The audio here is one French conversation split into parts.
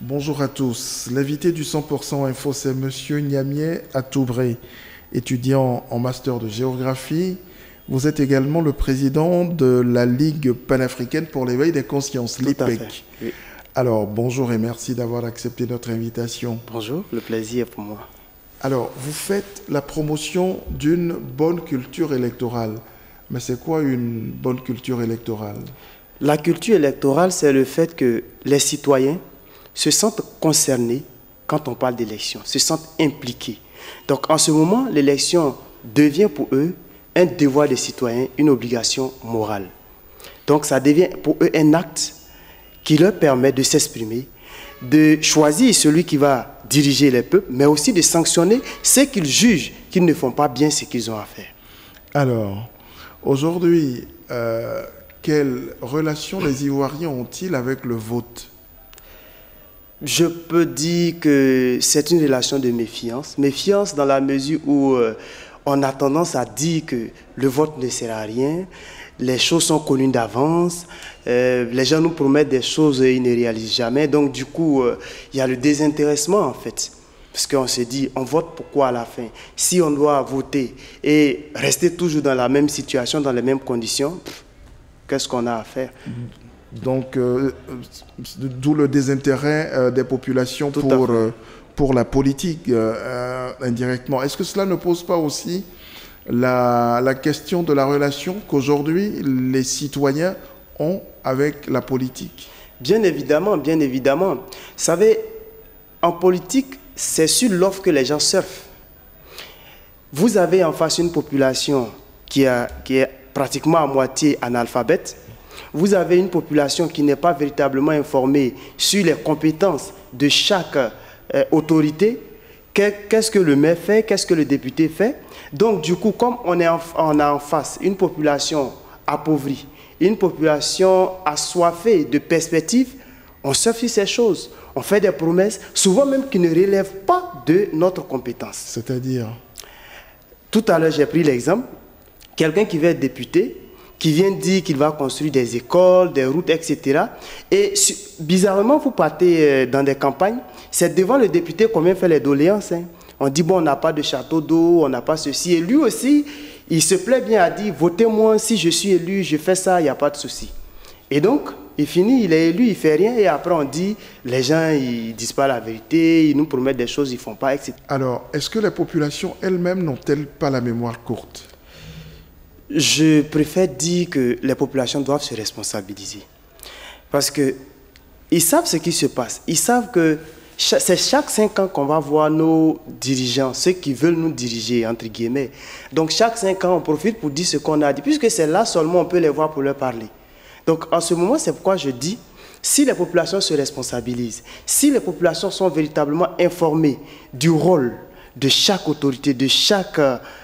Bonjour à tous. L'invité du 100% Info, c'est Monsieur Niamié Atoubré, étudiant en master de géographie. Vous êtes également le président de la Ligue panafricaine pour l'éveil des consciences, l'IPEC. Oui. Alors, bonjour et merci d'avoir accepté notre invitation. Bonjour, le plaisir est pour moi. Alors, vous faites la promotion d'une bonne culture électorale. Mais c'est quoi une bonne culture électorale? La culture électorale, c'est le fait que les citoyens se sentent concernés quand on parle d'élection, se sentent impliqués. Donc, en ce moment, l'élection devient pour eux un devoir des citoyens, une obligation morale. Donc, ça devient pour eux un acte qui leur permet de s'exprimer, de choisir celui qui va diriger les peuples, mais aussi de sanctionner ceux qu'ils jugent qu'ils ne font pas bien ce qu'ils ont à faire. Alors, aujourd'hui, quelle relation les Ivoiriens ont-ils avec le vote? Je peux dire que c'est une relation de méfiance. Méfiance dans la mesure où on a tendance à dire que le vote ne sert à rien, les choses sont connues d'avance, les gens nous promettent des choses et ils ne réalisent jamais. Donc du coup, il y a le désintéressement en fait. Parce qu'on se dit, on vote pourquoi à la fin? Si on doit voter et rester toujours dans la même situation, dans les mêmes conditions, qu'est-ce qu'on a à faire? Donc, d'où le désintérêt des populations pour la politique indirectement. Est-ce que cela ne pose pas aussi la question de la relation qu'aujourd'hui les citoyens ont avec la politique? Bien évidemment, bien évidemment. Vous savez, en politique, c'est sur l'offre que les gens surfent. Vous avez en face une population qui est pratiquement à moitié analphabète. Vous avez une population qui n'est pas véritablement informée sur les compétences de chaque autorité. Qu'est-ce que le maire fait? Qu'est-ce que le député fait? Donc, du coup, comme on a en face une population appauvrie, une population assoiffée de perspectives, on surfe sur ces choses. On fait des promesses, souvent même qui ne relèvent pas de notre compétence. C'est-à-dire? Tout à l'heure, j'ai pris l'exemple. Quelqu'un qui veut être député, qui vient dire qu'il va construire des écoles, des routes, etc. Et bizarrement, vous partez dans des campagnes, c'est devant le député qu'on vient faire les doléances. On dit, bon, on n'a pas de château d'eau, on n'a pas ceci. Et lui aussi, il se plaît bien à dire, votez-moi, si je suis élu, je fais ça, il n'y a pas de souci. Et donc, il finit, il est élu, il ne fait rien. Et après, on dit, les gens, ils ne disent pas la vérité, ils nous promettent des choses, ils ne font pas, etc. Alors, est-ce que les populations elles-mêmes n'ont-elles pas la mémoire courte? Je préfère dire que les populations doivent se responsabiliser. Parce qu'ils savent ce qui se passe. Ils savent que c'est chaque 5 ans qu'on va voir nos dirigeants, ceux qui veulent nous diriger, entre guillemets. Donc chaque 5 ans, on profite pour dire ce qu'on a dit, puisque c'est là seulement on peut les voir pour leur parler. Donc en ce moment, c'est pourquoi je dis, si les populations se responsabilisent, si les populations sont véritablement informées du rôle de chaque autorité, de chaque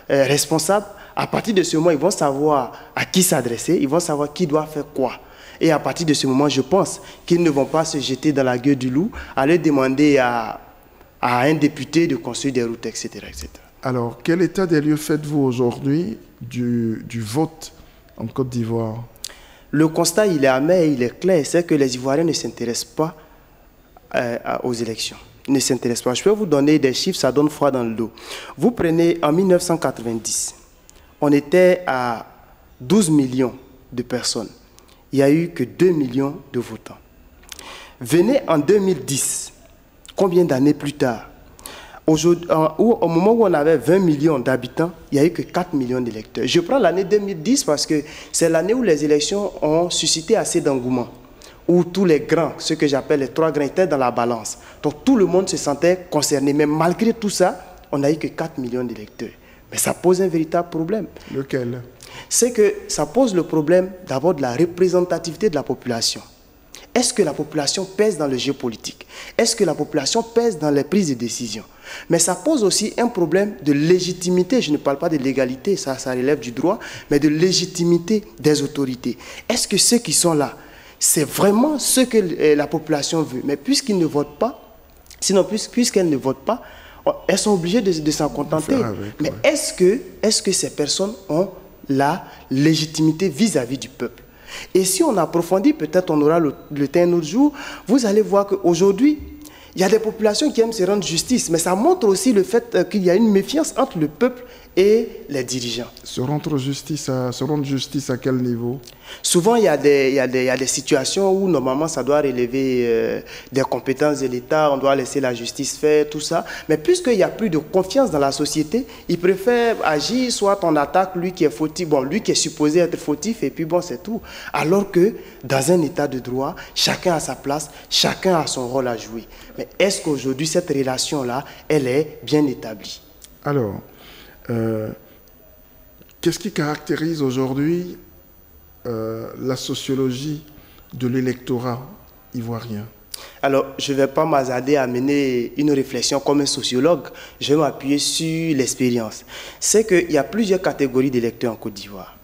responsable, à partir de ce moment, ils vont savoir à qui s'adresser, ils vont savoir qui doit faire quoi. Et à partir de ce moment, je pense qu'ils ne vont pas se jeter dans la gueule du loup, aller demander à un député de construire des routes, etc., etc. Alors, quel état des lieux faites-vous aujourd'hui du vote en Côte d'Ivoire? Le constat, il est amer, il est clair, c'est que les Ivoiriens ne s'intéressent pas aux élections. Ils ne s'intéressent pas. Je peux vous donner des chiffres, ça donne froid dans le dos. Vous prenez en 1990, on était à 12 millions de personnes. Il n'y a eu que 2 millions de votants. Venez en 2010, combien d'années plus tard? Au moment où on avait 20 millions d'habitants, il n'y a eu que 4 millions d'électeurs. Je prends l'année 2010 parce que c'est l'année où les élections ont suscité assez d'engouement, où tous les grands, ce que j'appelle les 3 grands, étaient dans la balance. Donc tout le monde se sentait concerné. Mais malgré tout ça, on n'a eu que 4 millions d'électeurs. Mais ça pose un véritable problème. Lequel? C'est que ça pose le problème d'abord de la représentativité de la population. Est-ce que la population pèse dans le jeu politique? Est-ce que la population pèse dans les prises de décision? Mais ça pose aussi un problème de légitimité. Je ne parle pas de légalité, ça relève du droit, mais de légitimité des autorités. Est-ce que ceux qui sont là, c'est vraiment ce que la population veut? Mais puisqu'ils ne votent pas, sinon puisqu'elles ne votent pas, elles sont obligées de s'en contenter. Mais est-ce que ces personnes ont la légitimité vis-à-vis du peuple? Et si on approfondit, peut-être on aura le temps un autre jour, vous allez voir qu'aujourd'hui, Il y a des populations qui aiment se rendre justice, mais ça montre aussi le fait qu'il y a une méfiance entre le peuple et les dirigeants. Se rendre justice à quel niveau? Souvent, il y a des situations où normalement ça doit relever des compétences de l'État, on doit laisser la justice faire, tout ça. Mais puisqu'il n'y a plus de confiance dans la société, ils préfèrent agir, soit on attaque lui qui est fautif, bon, lui qui est supposé être fautif, et puis bon, c'est tout. Alors que dans un État de droit, chacun a sa place, chacun a son rôle à jouer. Mais est-ce qu'aujourd'hui, cette relation-là, elle est bien établie? Alors, qu'est-ce qui caractérise aujourd'hui la sociologie de l'électorat ivoirien? Alors, je ne vais pas m'hasarder à mener une réflexion comme un sociologue. Je vais m'appuyer sur l'expérience. C'est qu'il y a plusieurs catégories d'électeurs en Côte d'Ivoire.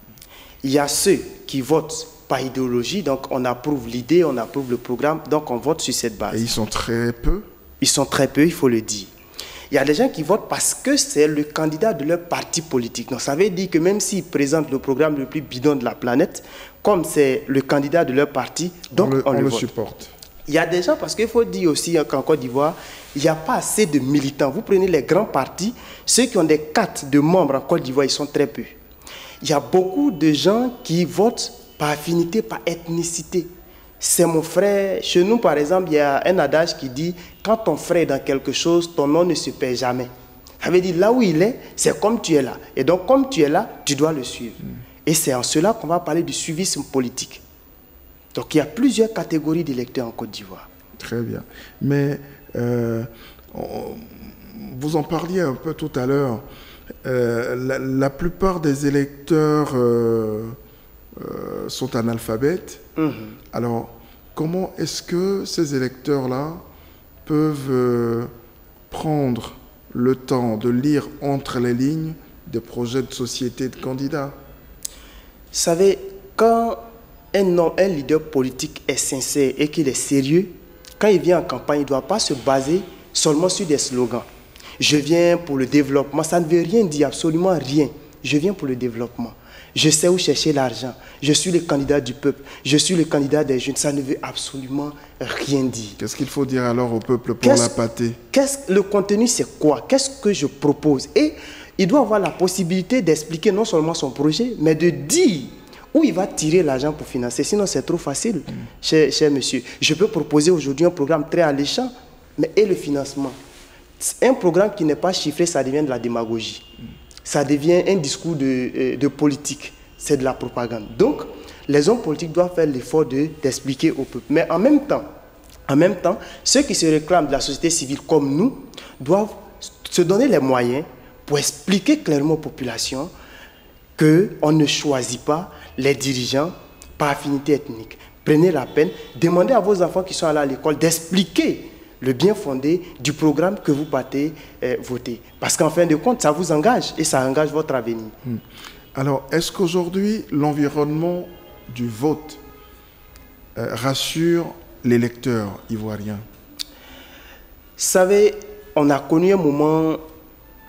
Il y a ceux qui votent par idéologie, donc on approuve l'idée, on approuve le programme, donc on vote sur cette base. Et ils sont très peu? Ils sont très peu, il faut le dire. Il y a des gens qui votent parce que c'est le candidat de leur parti politique. Donc ça veut dire que même s'ils présentent le programme le plus bidon de la planète, comme c'est le candidat de leur parti, donc on le vote. Supporte. Il y a des gens, parce qu'il faut dire aussi qu'en Côte d'Ivoire, il n'y a pas assez de militants. Vous prenez les grands partis, ceux qui ont des cartes de membres en Côte d'Ivoire, ils sont très peu. Il y a beaucoup de gens qui votent par affinité, par ethnicité. C'est mon frère. Chez nous, par exemple, il y a un adage qui dit « Quand ton frère est dans quelque chose, ton nom ne se perd jamais ». Ça veut dire là où il est, c'est comme tu es là. Et donc, comme tu es là, tu dois le suivre. Et c'est en cela qu'on va parler du suivisme politique. Donc, il y a plusieurs catégories d'électeurs en Côte d'Ivoire. Très bien. Mais vous en parliez un peu tout à l'heure. La plupart des électeurs sont analphabètes. Alors, comment est-ce que ces électeurs-là peuvent prendre le temps de lire entre les lignes des projets de société de candidats? Vous savez, quand un leader politique est sincère et qu'il est sérieux, quand il vient en campagne, il ne doit pas se baser seulement sur des slogans. Je viens pour le développement, ça ne veut rien dire, absolument rien. Je viens pour le développement. Je sais où chercher l'argent. Je suis le candidat du peuple. Je suis le candidat des jeunes. Ça ne veut absolument rien dire. Qu'est-ce qu'il faut dire alors au peuple pour l'appâter? Le contenu, c'est quoi? Qu'est-ce que je propose? Et il doit avoir la possibilité d'expliquer non seulement son projet, mais de dire où il va tirer l'argent pour financer. Sinon, c'est trop facile, cher monsieur. Je peux proposer aujourd'hui un programme très alléchant, mais et le financement? Un programme qui n'est pas chiffré, ça devient de la démagogie. Ça devient un discours de politique. C'est de la propagande. Donc, les hommes politiques doivent faire l'effort d'expliquer au peuple. Mais en même temps, ceux qui se réclament de la société civile comme nous doivent se donner les moyens pour expliquer clairement aux populations qu'on ne choisit pas les dirigeants par affinité ethnique. Prenez la peine, demandez à vos enfants qui sont allés à l'école d'expliquer le bien fondé du programme que vous partez voter. Parce qu'en fin de compte, ça vous engage et ça engage votre avenir. Alors, est-ce qu'aujourd'hui, l'environnement du vote rassure les électeurs ivoiriens? Vous savez, on a connu un moment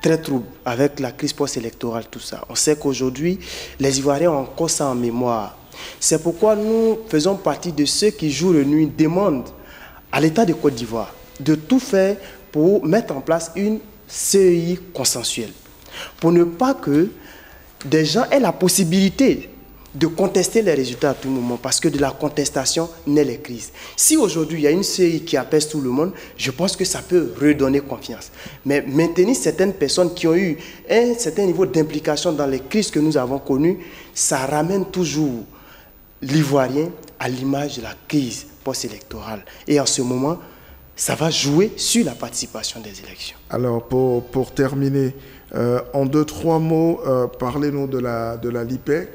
très trouble avec la crise post-électorale, tout ça. On sait qu'aujourd'hui, les Ivoiriens ont encore ça en mémoire. C'est pourquoi nous faisons partie de ceux qui, jour et nuit, demandent à l'État de Côte d'Ivoire de tout faire pour mettre en place une CEI consensuelle. Pour ne pas que des gens aient la possibilité de contester les résultats à tout moment, parce que de la contestation naît les crises. Si aujourd'hui il y a une CEI qui apaise tout le monde, je pense que ça peut redonner confiance. Mais maintenir certaines personnes qui ont eu un certain niveau d'implication dans les crises que nous avons connues, ça ramène toujours l'Ivoirien à l'image de la crise post-électorale. Et en ce moment, ça va jouer sur la participation des élections. Alors, pour terminer, en 2-3 mots, parlez-nous de la LIPEC,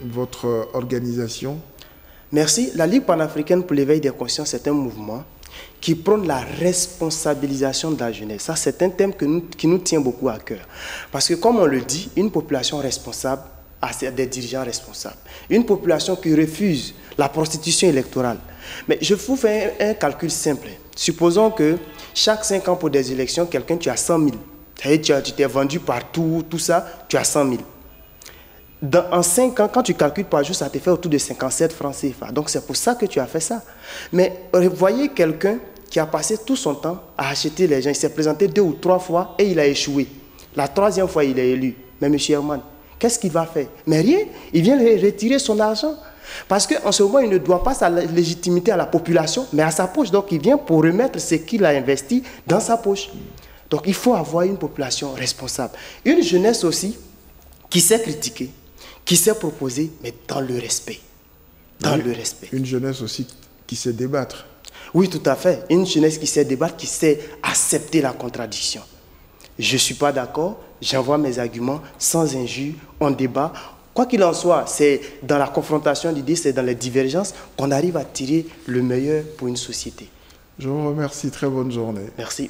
votre organisation. Merci. La Ligue panafricaine pour l'éveil des consciences, c'est un mouvement qui prône la responsabilisation de la jeunesse. Ça, c'est un thème qui nous tient beaucoup à cœur. Parce que, comme on le dit, une population responsable a des dirigeants responsables. Une population qui refuse la prostitution électorale. Mais je vous fais un calcul simple. Supposons que chaque 5 ans pour des élections, quelqu'un, tu as 100 000. C'est-à-dire tu t'es vendu partout, tout ça, tu as 100 000. En 5 ans, quand tu calcules par jour, ça te fait autour de 57 francs CFA. Donc c'est pour ça que tu as fait ça. Mais voyez quelqu'un qui a passé tout son temps à acheter les gens. Il s'est présenté 2 ou 3 fois et il a échoué. La 3e fois, il est élu. Mais M. Herman, qu'est-ce qu'il va faire? Mais rien. Il vient retirer son argent. Parce qu'en ce moment, il ne doit pas sa légitimité à la population, mais à sa poche. Donc il vient pour remettre ce qu'il a investi dans sa poche. Donc il faut avoir une population responsable. Une jeunesse aussi qui sait critiquer, qui sait proposer, mais dans le respect. Dans le respect. Une jeunesse aussi qui sait débattre. Oui, tout à fait. Une jeunesse qui sait débattre, qui sait accepter la contradiction. Je ne suis pas d'accord, j'envoie mes arguments sans injure, on débat. Quoi qu'il en soit, c'est dans la confrontation d'idées, c'est dans les divergences qu'on arrive à tirer le meilleur pour une société. Je vous remercie, très bonne journée. Merci.